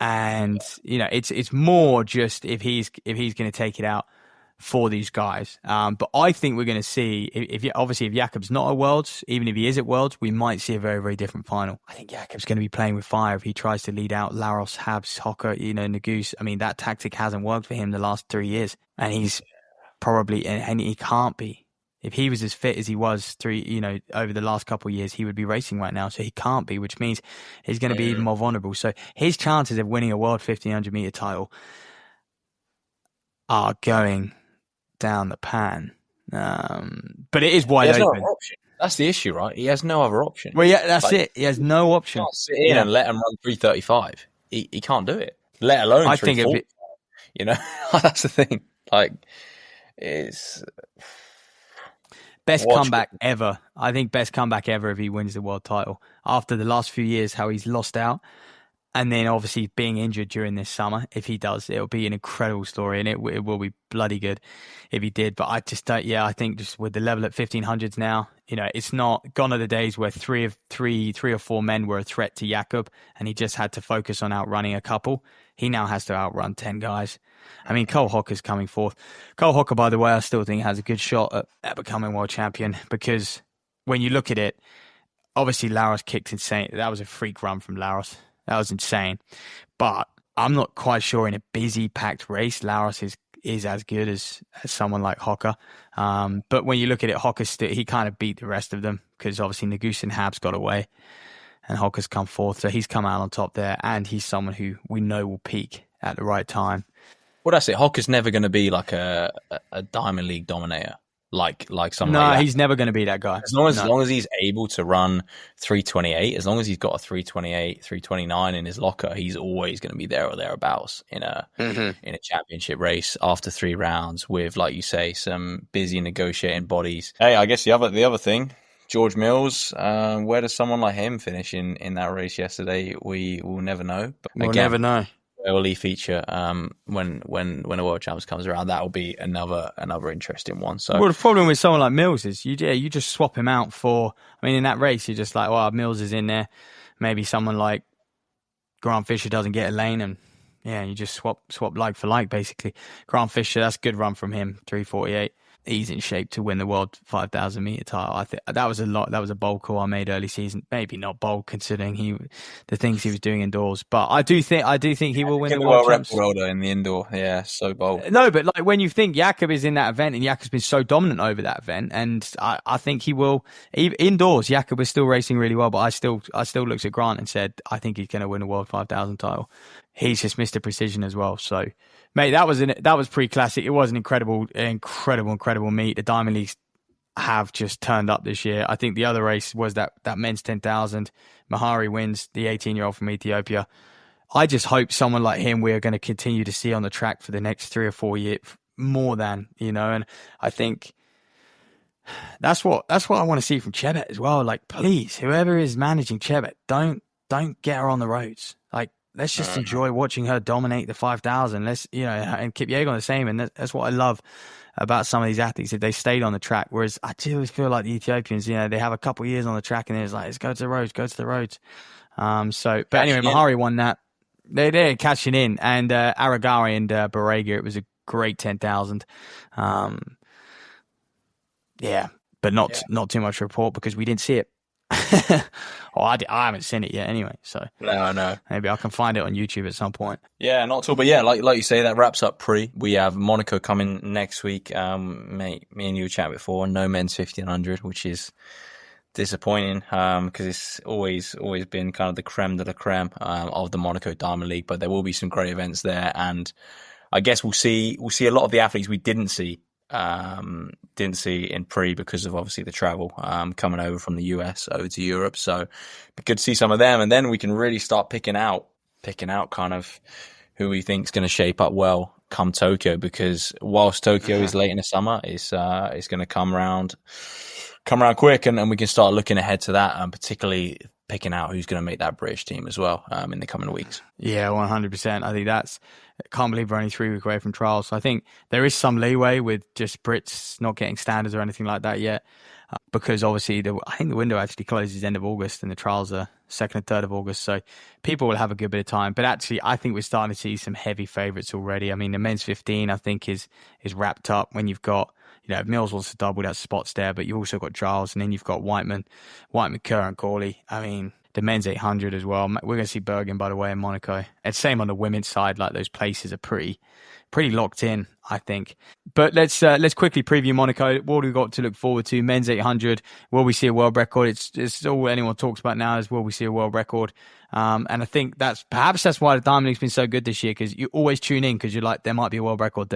And, it's more just if he's going to take it out for these guys. But I think we're going to see, if Jakob's not at Worlds, even if he is at Worlds, we might see a very, very different final. I think Jakob's going to be playing with fire if he tries to lead out Laros, Habs, Hocker, Nagus. I mean, that tactic hasn't worked for him the last 3 years. And he's probably, and he can't be If he was as fit as he was over the last couple of years, he would be racing right now. So he can't be, which means he's going to be even more vulnerable. So his chances of winning a world 1500 meter title are going down the pan. But it is wide open. No option. That's the issue, right? He has no other option. Well, yeah, that's it. He has no option. He can't sit in and let him run 3:35. He can't do it. Let alone 3:40. You know, that's the thing. Like, it's best comeback ever. I think best comeback ever if he wins the world title. After the last few years, how he's lost out. And then obviously being injured during this summer, if he does, it'll be an incredible story, and it will be bloody good if he did. But I just don't. Yeah, I think just with the level at 1500s now, it's not gone are the days where three or four men were a threat to Jakob, and he just had to focus on outrunning a couple. He now has to outrun 10 guys. I mean, Cole Hocker's coming fourth. Cole Hocker, by the way, I still think has a good shot at becoming world champion, because when you look at it, obviously Laros kicked insane. That was a freak run from Laros. That was insane. But I'm not quite sure in a busy, packed race, Laros is as good as someone like Hocker. But when you look at it, Hocker, he kind of beat the rest of them, because obviously Nagus and Habs got away and Hocker's come fourth. So he's come out on top there, and he's someone who we know will peak at the right time. Well, that's it. Hocker's never going to be like a Diamond League dominator. Like someone. No, like that. He's never going to be that guy. As long as he's able to run 3:28, as long as he's got a 3:28, 3:29 in his locker, he's always going to be there or thereabouts in a championship race after 3 rounds with, like you say, some busy negotiating bodies. Hey, I guess the other thing, George Mills, where does someone like him finish in that race yesterday? We will never know. But we'll never know. Where will he feature when a World Champs comes around? That will be another interesting one. So, well, the problem with someone like Mills is you just swap him out for. I mean, in that race, you're just like, well, Mills is in there. Maybe someone like Grant Fisher doesn't get a lane, and you just swap like for like, basically. Grant Fisher, that's a good run from him, 3:48. He's in shape to win the world 5,000 meter title. I think that was a bold call I made early season. Maybe not bold considering the things he was doing indoors, but I do think he will win the world champs. In the indoor, yeah, so bold. No, but like when you think Jakob is in that event, and Jakob's been so dominant over that event, and I think he will indoors. Jakob is still racing really well, but I still looked at Grant and said I think he's going to win the world 5,000 title. He's just missed a precision as well. So, mate, that was pretty classic. It was an incredible meet. The Diamond Leagues have just turned up this year. I think the other race was that men's 10,000. Mahari wins, the 18-year-old from Ethiopia. I just hope someone like him we're going to continue to see on the track for the next 3 or 4 years, more than, and I think that's what I want to see from Chebet as well. Like, please, whoever is managing Chebet, don't get her on the roads. Like, let's just enjoy watching her dominate the 5,000. And Kipyegon the same. And that's what I love about some of these athletes, if they stayed on the track. Whereas I do always feel like the Ethiopians, they have a couple of years on the track and then it's like, let's go to the roads. But anyway, Mahari won that. They're cashing in. And Aragari and Barega, it was a great 10,000. But not too much to report because we didn't see it. I haven't seen it yet anyway, so no, I know. Maybe I can find it on YouTube at some point. Yeah, not at all. But yeah, like you say, that wraps up pre. We have Monaco coming next week. Mate, me and you chatted before. No men's 1500, which is disappointing because it's always been kind of the creme de la creme of the Monaco Diamond League. But there will be some great events there, and I guess we'll see a lot of the athletes we didn't see in pre because of obviously the travel coming over from the US over to Europe. So be good to see some of them, and then we can really start picking out kind of who we think is going to shape up well come Tokyo, because whilst Tokyo is late in the summer, it's going to come around quick, and we can start looking ahead to that, and particularly picking out who's going to make that British team as well in the coming weeks. Yeah, 100%. I think I can't believe we're only 3 weeks away from trials. So I think there is some leeway with just Brits not getting standards or anything like that yet, because obviously I think the window actually closes end of August and the trials are 2nd and 3rd of August. So people will have a good bit of time. But actually, I think we're starting to see some heavy favourites already. I mean, the men's 15, I think, is wrapped up when you've got, Mills wants to double that spots there, but you've also got Giles, and then you've got Whiteman, Kerr, and Corley. I mean, the men's 800 as well. We're going to see Bergen, by the way, in Monaco. And same on the women's side, like those places are pretty pretty locked in, I think. But let's quickly preview Monaco. What have we got to look forward to? Men's 800. Will we see a world record? It's all anyone talks about now is will we see a world record? And I think that's why the Diamond League's been so good this year, because you always tune in because you're like, there might be a world record,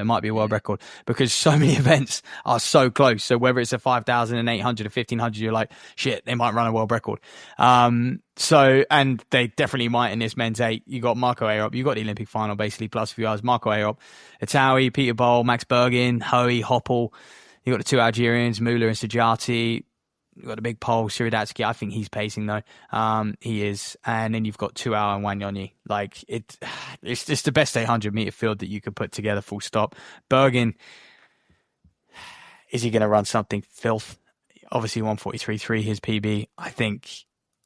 because so many events are so close. So whether it's a 5,000, an 800, a 1,500, you're like, shit, they might run a world record. So, and they definitely might in this men's 8. You got Marco Arup, you got the Olympic final basically, plus a few hours. Marco Arup, Itaui, Peter Bol, Max Bergin, Hoey, Hoppel. You got the two Algerians, Mula and Sajati. You've got a big pole, Siridatsky. I think he's pacing though. He is. And then you've got 2 hour and Wanyonyi. Like it's just the best 800 meter field that you could put together, full stop. Bergen, is he going to run something filth? Obviously 143.3, his PB. I think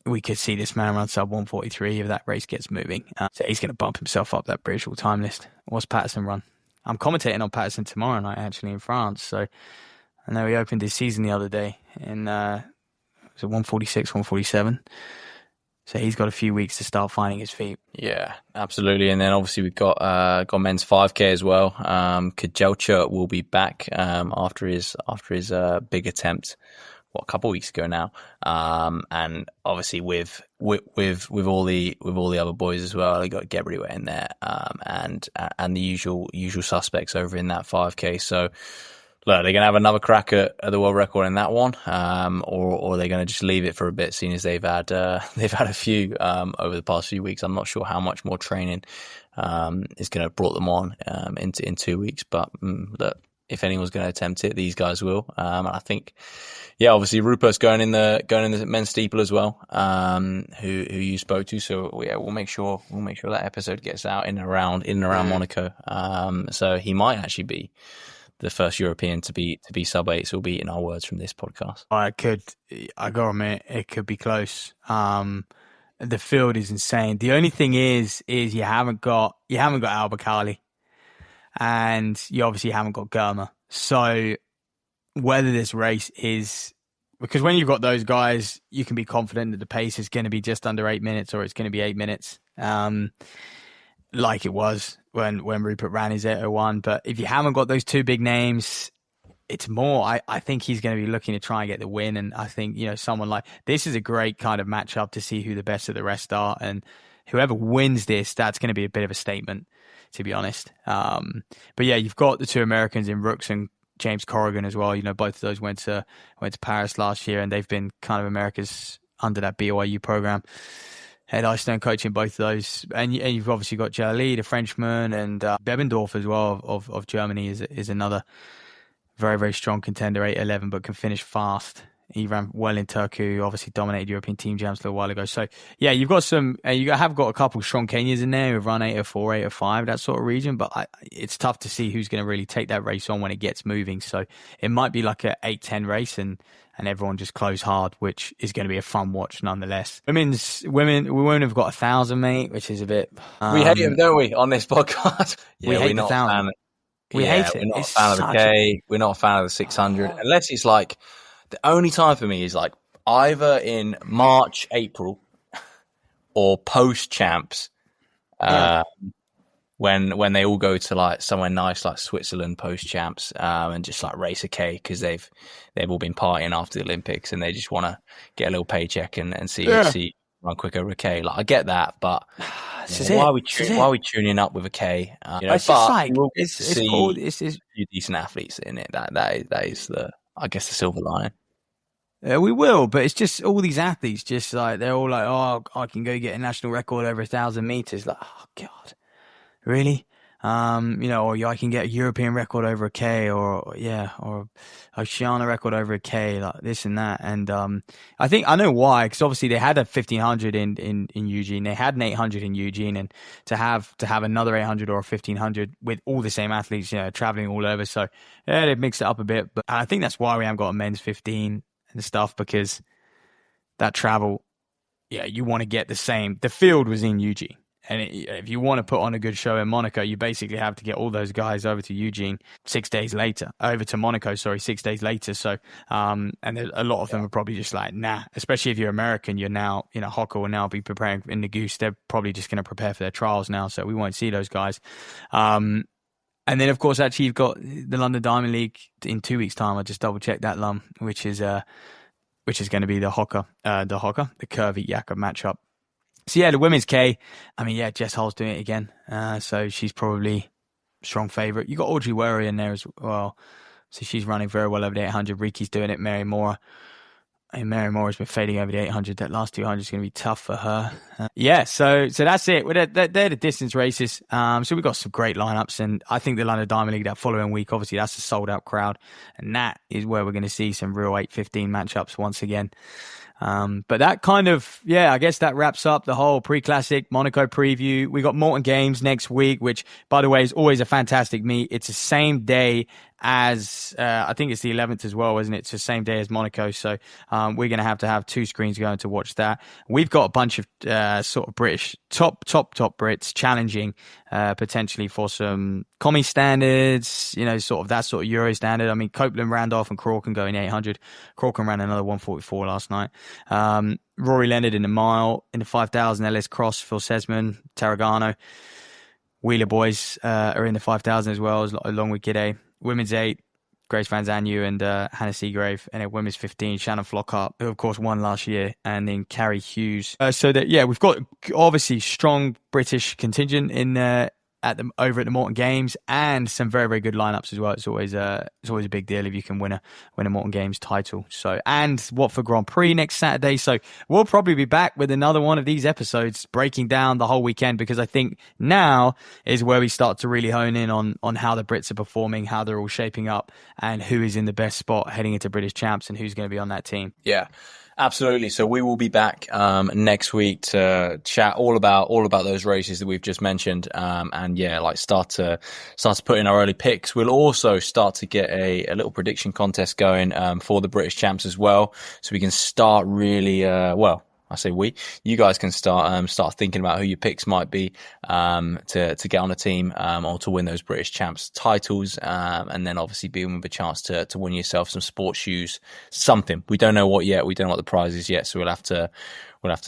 we could see this man run sub 143 if that race gets moving. So he's going to bump himself up that British all time list. What's Patterson run? I'm commentating on Patterson tomorrow night actually in France. So I know he opened his season the other day in was it 146, 147. So he's got a few weeks to start finding his feet. Yeah, absolutely. And then obviously we've got men's 5K as well. Kajelcha will be back after his big attempt, a couple of weeks ago now. And obviously with all the other boys as well, they got Gebriwe in there, and the usual suspects over in that 5K. So look, they're going to have another crack at the world record in that one, or they're going to just leave it for a bit, seeing as they've had a few over the past few weeks. I'm not sure how much more training is going to have brought them on in 2 weeks, but look, if anyone's going to attempt it, these guys will. And I think, yeah, obviously Rupert's going in the men's steeple as well, who you spoke to. So yeah, we'll make sure that episode gets out in and around Monaco. So he might actually be the first European to be sub 8, so we'll be eating our words from this podcast. I gotta admit, it could be close. The field is insane. The only thing is you haven't got Al-Bakali, and you obviously haven't got Germa. So whether this race is, because when you've got those guys, you can be confident that the pace is going to be just under 8 minutes, or it's going to be 8 minutes. Like it was when Rupert ran his 801. But if you haven't got those two big names, it's more, I think he's going to be looking to try and get the win. And I think, someone like this is a great kind of matchup to see who the best of the rest are. And whoever wins this, that's going to be a bit of a statement, to be honest. But yeah, you've got the two Americans in Rooks and James Corrigan as well. Both of those went to Paris last year, and they've been kind of America's under that BYU program. Head Eystone coaching both of those, and you've obviously got Jalali, the Frenchman, and Bebendorf as well of Germany is another very, very strong contender, 8'11", but can finish fast. He ran well in Turku, obviously dominated European team jams a little while ago. So yeah, you've got you have got a couple of strong Kenyans in there who've run 804, 805, that sort of region. But it's tough to see who's going to really take that race on when it gets moving. So it might be like a 8-10 race, and everyone just close hard, which is going to be a fun watch nonetheless. Women, we won't have got 1,000, mate, which is a bit. We hate them, don't we, on this podcast? Yeah, we hate the 1,000. We hate it. We're not a fan of the K. We're not a fan of the 600, unless it's like. The only time for me is like either in March, April, or post champs, when they all go to like somewhere nice like Switzerland post champs, and just like race a K because they've all been partying after the Olympics and they just want to get a little paycheck and see run quick over a K. Like I get that, but why are we tuning up with a K? It's just like it's a few decent athletes in it. That is the. I guess the silver lining. We will, but it's just all these athletes, just like they're all like, oh, I can go get a national record over 1,000 meters. Like, oh God, really? Or I can get a European record over a K, or Oceania record over a K, like this and that. And I think I know why, because obviously they had a 1,500 in Eugene, they had an 800 in Eugene, and to have another 800 or a 1,500 with all the same athletes, traveling all over. So yeah, they've mixed it up a bit, but I think that's why we haven't got a men's 15 and stuff, because that travel, you want to get the same. The field was in Eugene. And if you want to put on a good show in Monaco, you basically have to get all those guys over to Eugene 6 days later. Over to Monaco, 6 days later. So, and a lot of them are probably just like, nah. Especially if you're American, you're now, Hocker will now be preparing in the Goose. They're probably just going to prepare for their trials now, so we won't see those guys. And then, of course, actually, you've got the London Diamond League in 2 weeks' time. I just double checked that, Lum, which is going to be the Curvy Yaka matchup. So yeah, the women's K. I mean, yeah, Jess Hull's doing it again. So she's probably strong favourite. You got Audrey Worry in there as well. So she's running very well over the 800. Riki's doing it. Mary Moore. And Mary Moore has been fading over the 800. That last 200 is going to be tough for her. So that's it. They're the distance races. So we've got some great lineups. And I think the London Diamond League that following week, obviously, that's a sold out crowd. And that is where we're going to see some real 8:15 matchups once again. But that kind of, I guess that wraps up the whole pre-classic Monaco preview. We got Morton Games next week, which, by the way, is always a fantastic meet. It's the same day as, I think it's the 11th as well, isn't it? It's the same day as Monaco. So, we're going to have 2 screens going to watch that. We've got a bunch of, sort of British top Brits challenging, potentially for some commie standards, sort of that sort of Euro standard. I mean, Copeland, Randolph and Crawken going 800. Crawken ran another 144 last night. Rory Leonard in the mile, in the 5,000, Ellis Cross, Phil Sesman, Tarragano. Wheeler boys, are in the 5,000 as well, along with Gide. Women's 8, Grace Van Zanyu and Hannah Seagrave, and then women's 15, Shannon Flockhart, who of course won last year, and then Carrie Hughes. We've got obviously strong British contingent in over at the Morton Games, and some very, very good lineups as well. It's always a big deal if you can win a Morton Games title. So, and Watford Grand Prix next Saturday. So we'll probably be back with another one of these episodes breaking down the whole weekend, because I think now is where we start to really hone in on how the Brits are performing, how they're all shaping up, and who is in the best spot heading into British Champs and who's going to be on that team. Yeah. Absolutely. So we will be back next week to chat all about those races that we've just mentioned, and start to put in our early picks. We'll also start to get a little prediction contest going for the British Champs as well, so we can start really I say you guys can start thinking about who your picks might be to get on a team or to win those British Champs titles, and then obviously being with a chance to win yourself some sports shoes, something. We don't know what yet. We don't know what the prize is yet, so we'll have to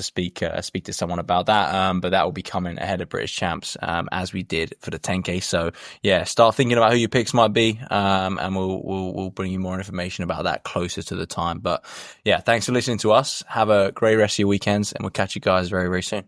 speak to someone about that. But that will be coming ahead of British Champs, as we did for the 10K. So yeah, start thinking about who your picks might be, and we'll bring you more information about that closer to the time. But yeah, thanks for listening to us. Have a great rest of your weekends, and we'll catch you guys very, very soon.